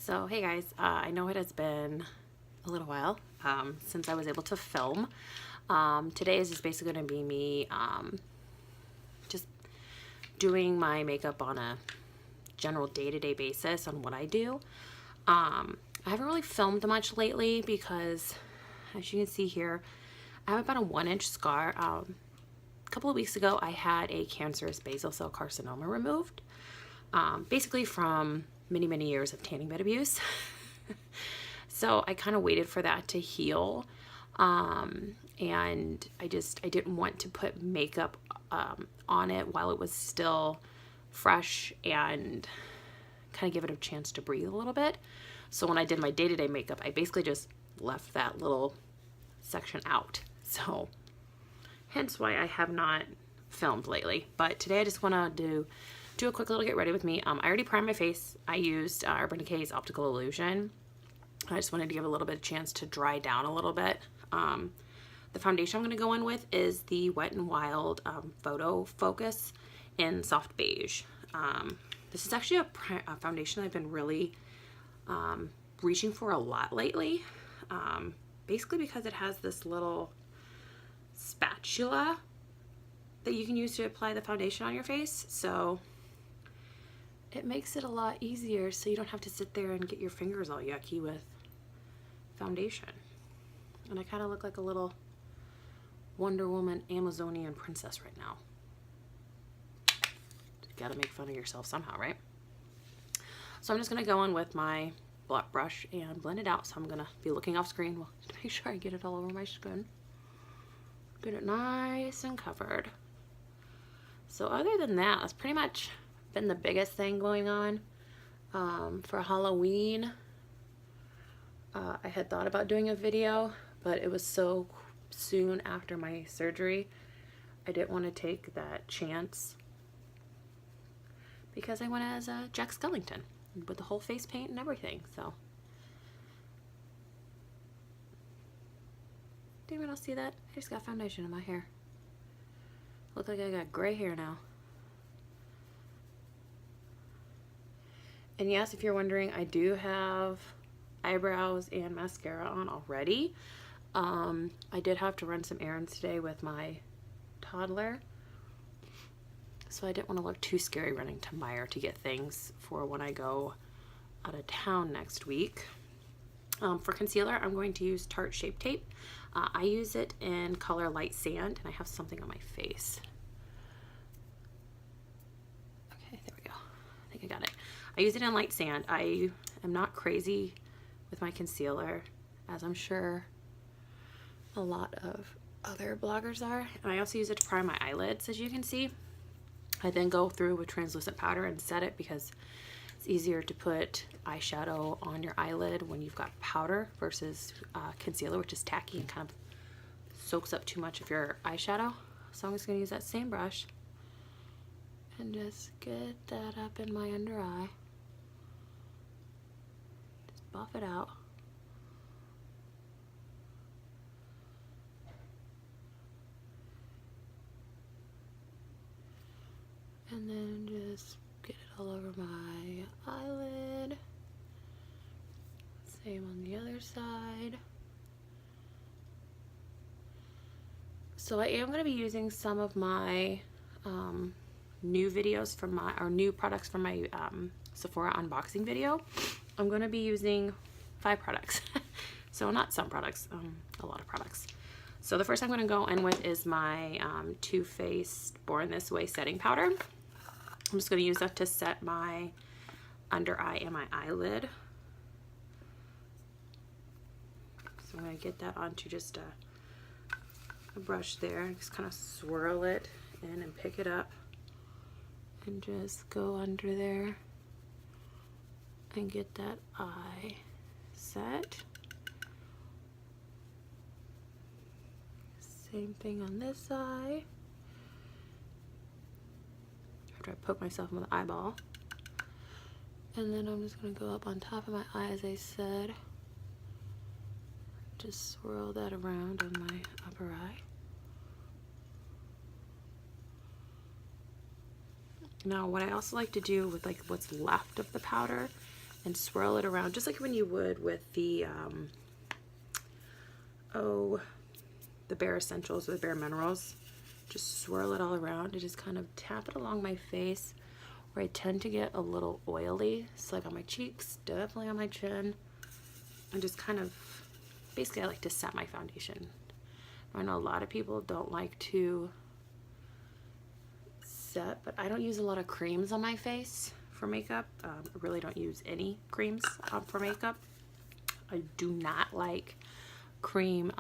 So hey guys, I know it has been a little while since I was able to film. Today is just basically going to be me just doing my makeup on a general day-to-day basis on what I do. I haven't really filmed much lately because, as you can see here, I have about a 1-inch scar. A couple of weeks ago I had a cancerous basal cell carcinoma removed, basically from many years of tanning bed abuse. So I kind of waited for that to heal, and I didn't want to put makeup on it while it was still fresh and kind of give it a chance to breathe a little bit. So when I did my day-to-day makeup, I basically just left that little section out. So hence why I have not filmed lately. But today I just want to do a quick little get ready with me. I already primed my face. I used Urban Decay's Optical Illusion. I just wanted to give it a little bit of chance to dry down a little bit. The foundation I'm going to go in with is the Wet n Wild PhotoFocus in Soft Beige. This is actually a foundation I've been really reaching for a lot lately, basically because it has this little spatula that you can use to apply the foundation on your face. So it makes it a lot easier so you don't have to sit there and get your fingers all yucky with foundation. And I kind of look like a little Wonder Woman Amazonian princess right now. Gotta make fun of yourself somehow, right? So I'm just gonna go in with my black brush and blend it out. So I'm gonna be looking off screen to make sure I get it all over my skin. Get it nice and covered. So other than that, that's pretty much been the biggest thing going on. For Halloween, I had thought about doing a video, but it was so soon after my surgery, I didn't want to take that chance because I went as Jack Skellington with the whole face paint and everything. So did anyone else see that? I just got foundation in my hair. Look like I got gray hair now. And yes, if you're wondering, I do have eyebrows and mascara on already. I did have to run some errands today with my toddler, so I didn't want to look too scary running to Meijer to get things for when I go out of town next week. For concealer, I'm going to use Tarte Shape Tape. I use it in color Light Sand, and I have something on my face. Okay, there we go. I think I got it. I use it in Light Sand. I am not crazy with my concealer, as I'm sure a lot of other bloggers are. And I also use it to prime my eyelids, as you can see. I then go through with translucent powder and set it because it's easier to put eyeshadow on your eyelid when you've got powder versus concealer, which is tacky and kind of soaks up too much of your eyeshadow. So I'm just going to use that same brush and just get that up in my under eye. Just buff it out. And then just get it all over my eyelid. Same on the other side. So I am going to be using some of my new videos from new products from my Sephora unboxing video. I'm going to be using 5 products. So not some products, a lot of products. So the first I'm going to go in with is my Too Faced Born This Way setting powder. I'm just going to use that to set my under eye and my eyelid. So I'm going to get that onto just a brush there. Just kind of swirl it in and pick it up and just go under there and get that eye set. Same thing on this side. After I poke myself in the eyeball. And then I'm just going to go up on top of my eye, as I said. Just swirl that around on my upper eye. Now what I also like to do with like what's left of the powder and swirl it around just like when you would with the the Bare Essentials or the Bare Minerals. Just swirl it all around and just kind of tap it along my face where I tend to get a little oily. So like on my cheeks, definitely on my chin, and just kind of, basically I like to set my foundation. I know a lot of people don't like to set, but I don't use a lot of creams on my face for makeup. I really don't use any creams for makeup. I do not like cream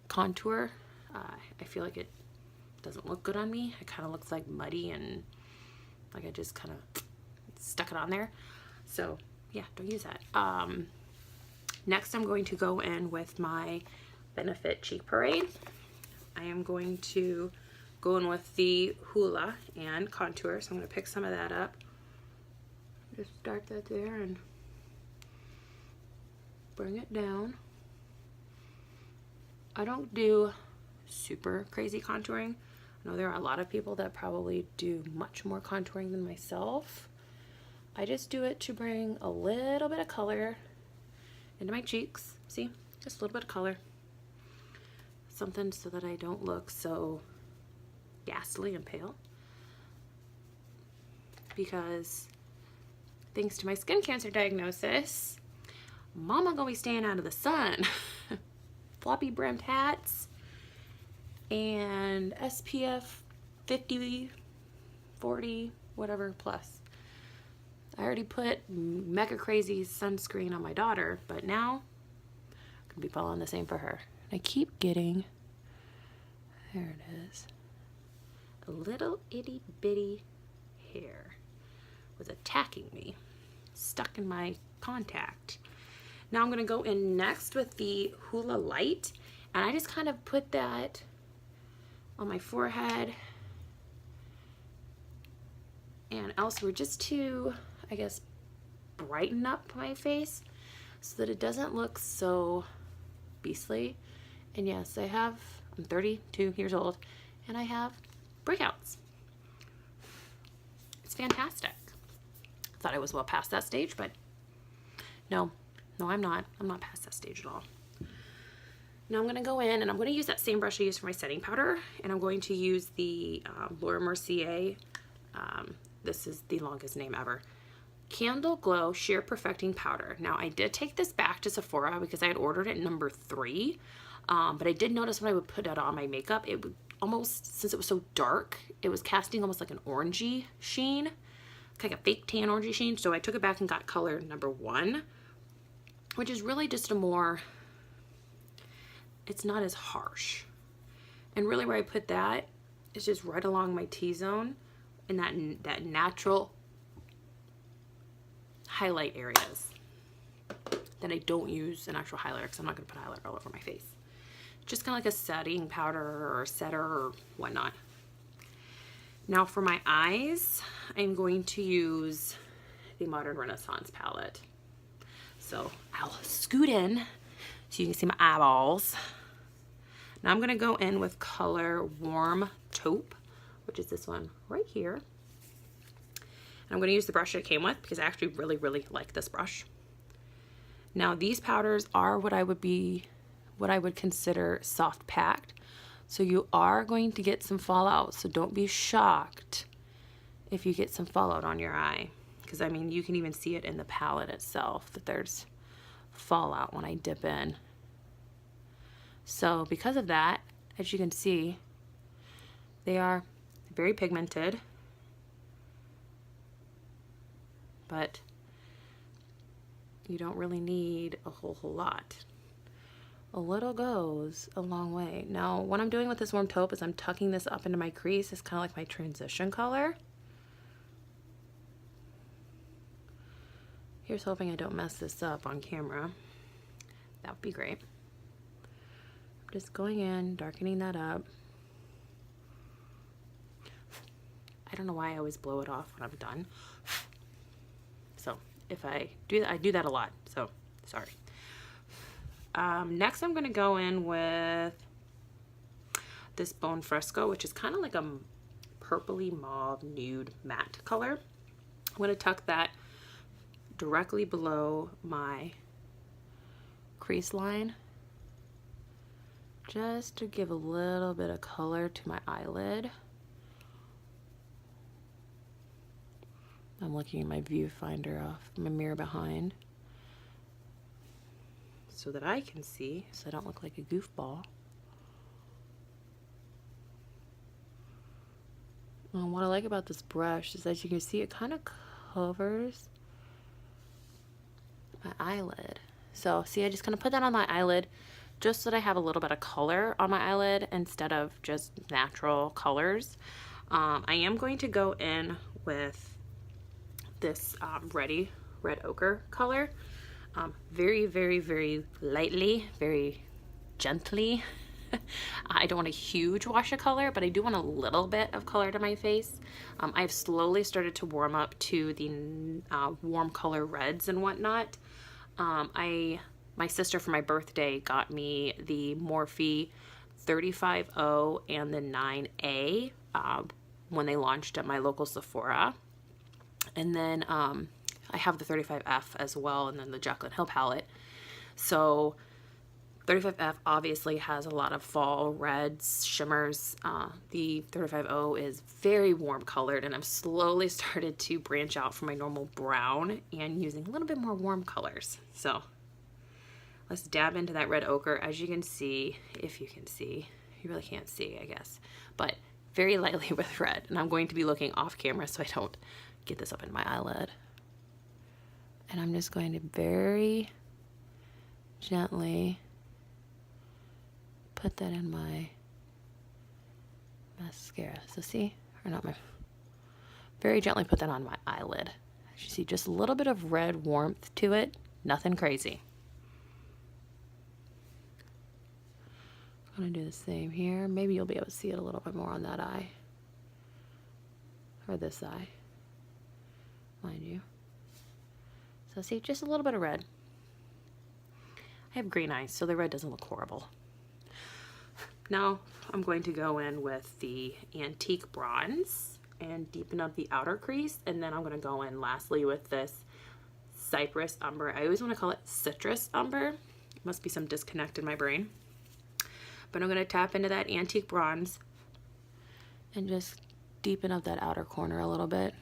contour. I feel like it doesn't look good on me. It kind of looks like muddy and like I just kind of stuck it on there. So yeah, don't use that. Next I'm going to go in with my Benefit Cheek Parade. I am going to go in with the Hoola and contour. So I'm going to pick some of that up. Just start that there and bring it down. I don't do super crazy contouring. I know there are a lot of people that probably do much more contouring than myself. I just do it to bring a little bit of color into my cheeks. See, just a little bit of color. Something so that I don't look so ghastly and pale. Because thanks to my skin cancer diagnosis, mama gonna be staying out of the sun. Floppy brimmed hats and SPF 50, 40, whatever plus. I already put mega crazy sunscreen on my daughter, but now I'm gonna be following the same for her. I keep getting, there it is, a little itty bitty hair was attacking me, stuck in my contact. Now I'm gonna go in next with the Hoola Light, and I just kind of put that on my forehead and elsewhere just to, I guess, brighten up my face so that it doesn't look so beastly. And yes, I'm 32 years old and I have breakouts. It's fantastic. Thought I was well past that stage, but no, I'm not. I'm not past that stage at all. Now I'm going to go in and I'm going to use that same brush I used for my setting powder, and I'm going to use the Laura Mercier, this is the longest name ever, Candleglow Sheer Perfecting Powder. Now I did take this back to Sephora because I had ordered it number 3, but I did notice when I would put it on my makeup, it would almost, since it was so dark, it was casting almost like an orangey sheen, like a fake tan orangey sheen. So I took it back and got color number 1, which is really just a more, it's not as harsh. And really where I put that is just right along my T-zone in that natural highlight areas that I don't use an actual highlighter because I'm not going to put highlighter all over my face. Just kind of like a setting powder or a setter or whatnot. Now for my eyes, I'm going to use the Modern Renaissance palette. So I'll scoot in so you can see my eyeballs. Now I'm going to go in with color Warm Taupe, which is this one right here. And I'm going to use the brush it came with because I actually really like this brush. Now these powders are what I would consider soft packed. So you are going to get some fallout. So don't be shocked if you get some fallout on your eye. Because I mean, you can even see it in the palette itself that there's fallout when I dip in. So because of that, as you can see, they are very pigmented, but you don't really need a whole lot. A little goes a long way. Now, what I'm doing with this Warm Taupe is I'm tucking this up into my crease. It's kind of like my transition color. Here's hoping I don't mess this up on camera. That would be great. I'm just going in, darkening that up. I don't know why I always blow it off when I'm done. So if I do that a lot, so sorry. Next I'm going to go in with this Bone Fresco, which is kind of like a purpley mauve nude matte color. I'm going to tuck that directly below my crease line, just to give a little bit of color to my eyelid. I'm looking at my viewfinder off my mirror behind so that I can see, so I don't look like a goofball. And what I like about this brush is that you can see it kind of covers my eyelid. So see, I just kind of put that on my eyelid just so that I have a little bit of color on my eyelid instead of just natural colors. I am going to go in with this red ochre color, very, very, very lightly, very gently. I don't want a huge wash of color, but I do want a little bit of color to my face. I've slowly started to warm up to the warm color reds and whatnot. My sister for my birthday got me the Morphe 35O and the 9A when they launched at my local Sephora. And then I have the 35F as well, and then the Jaclyn Hill palette. So 35F obviously has a lot of fall reds, shimmers. The 35O is very warm colored, and I've slowly started to branch out from my normal brown and using a little bit more warm colors. So let's dab into that red ochre. As you can see, if you can see, you really can't see, I guess, but very lightly with red. And I'm going to be looking off camera so I don't get this up in my eyelid. And I'm just going to very gently put that in my mascara. So see, or not my, very gently put that on my eyelid. As you see, just a little bit of red warmth to it, nothing crazy. I'm gonna do the same here. Maybe you'll be able to see it a little bit more on that eye, or this eye, mind you. So see, just a little bit of red. I have green eyes, so the red doesn't look horrible. Now I'm going to go in with the Antique Bronze and deepen up the outer crease, and then I'm going to go in lastly with this Cypress Umber. I always want to call it Citrus Umber. Must be some disconnect in my brain. But I'm going to tap into that Antique Bronze and just deepen up that outer corner a little bit.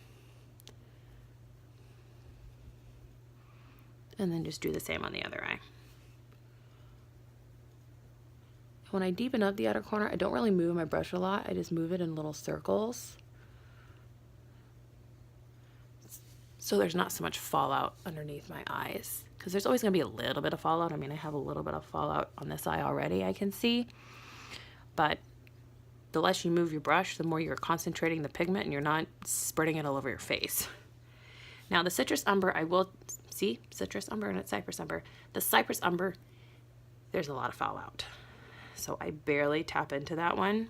And then just do the same on the other eye. When I deepen up the outer corner, I don't really move my brush a lot. I just move it in little circles, so there's not so much fallout underneath my eyes, because there's always going to be a little bit of fallout. I mean, I have a little bit of fallout on this eye already, I can see, but the less you move your brush, the more you're concentrating the pigment and you're not spreading it all over your face. Now the Citrus Umber, I will see Citrus Umber and it's Cypress Umber. The Cypress Umber, there's a lot of fallout. So I barely tap into that one.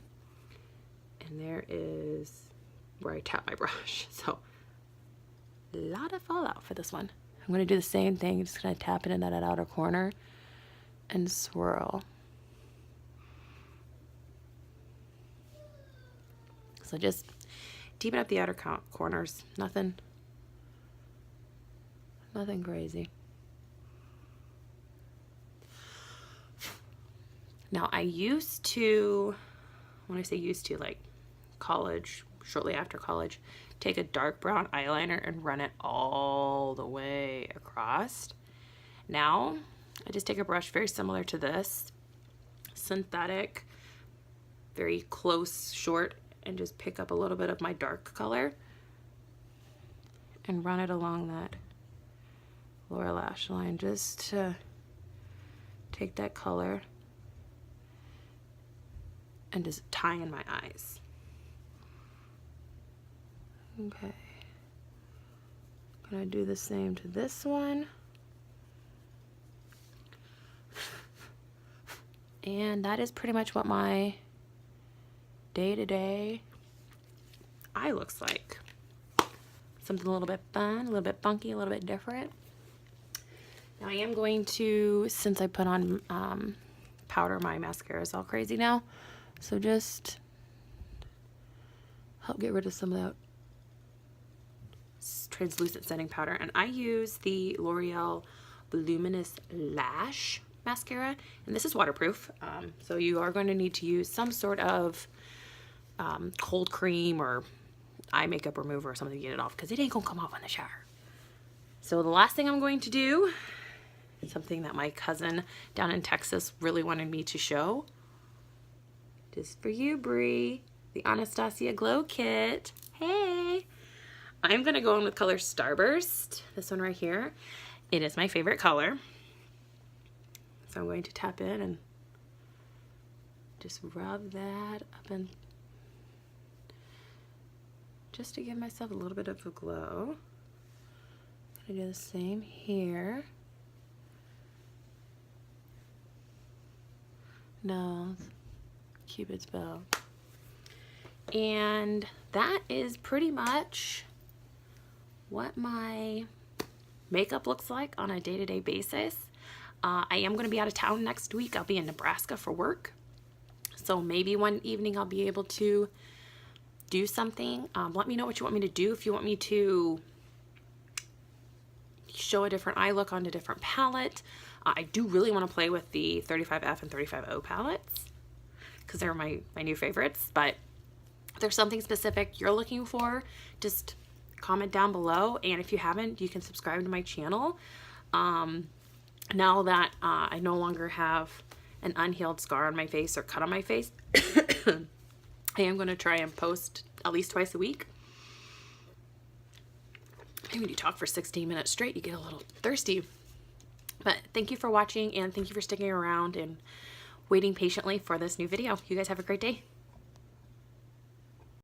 And there is where I tap my brush. So a lot of fallout for this one. I'm going to do the same thing. I'm just going to tap it in that outer corner and swirl. So just deepen up the outer corners. Nothing crazy. Now I used to, when I say used to, like college, shortly after college, take a dark brown eyeliner and run it all the way across. Now I just take a brush very similar to this, synthetic, very close, short, and just pick up a little bit of my dark color and run it along that lower lash line just to take that color and just tie in my eyes. Okay. Gonna do the same to this one. And that is pretty much what my day-to-day eye looks like. Something a little bit fun, a little bit funky, a little bit different. Now I am going to, since I put on powder, my mascara is all crazy now. So just help get rid of some of that translucent setting powder, and I use the L'Oreal Voluminous Lash mascara, and this is waterproof, so you are going to need to use some sort of cold cream or eye makeup remover or something to get it off, because it ain't gonna come off in the shower. So the last thing I'm going to do, something that my cousin down in Texas really wanted me to show, just for you, Bree, the Anastasia Glow Kit. Hey! I'm gonna go in with color Starburst, this one right here. It is my favorite color. So I'm going to tap in and just rub that up and just to give myself a little bit of a glow. I'm gonna do the same here. Nose, Cupid's bow. And that is pretty much what my makeup looks like on a day-to-day basis. I am going to be out of town next week. I'll be in Nebraska for work. So maybe one evening I'll be able to do something. Let me know what you want me to do. If you want me to show a different eye look on a different palette. I do really want to play with the 35F and 35O palettes because they're my new favorites. But if there's something specific you're looking for, just comment down below. And if you haven't, you can subscribe to my channel. Now that I no longer have an unhealed scar on my face or cut on my face, I am going to try and post at least twice a week. Maybe when you talk for 16 minutes straight, you get a little thirsty. But thank you for watching, and thank you for sticking around and waiting patiently for this new video. You guys have a great day.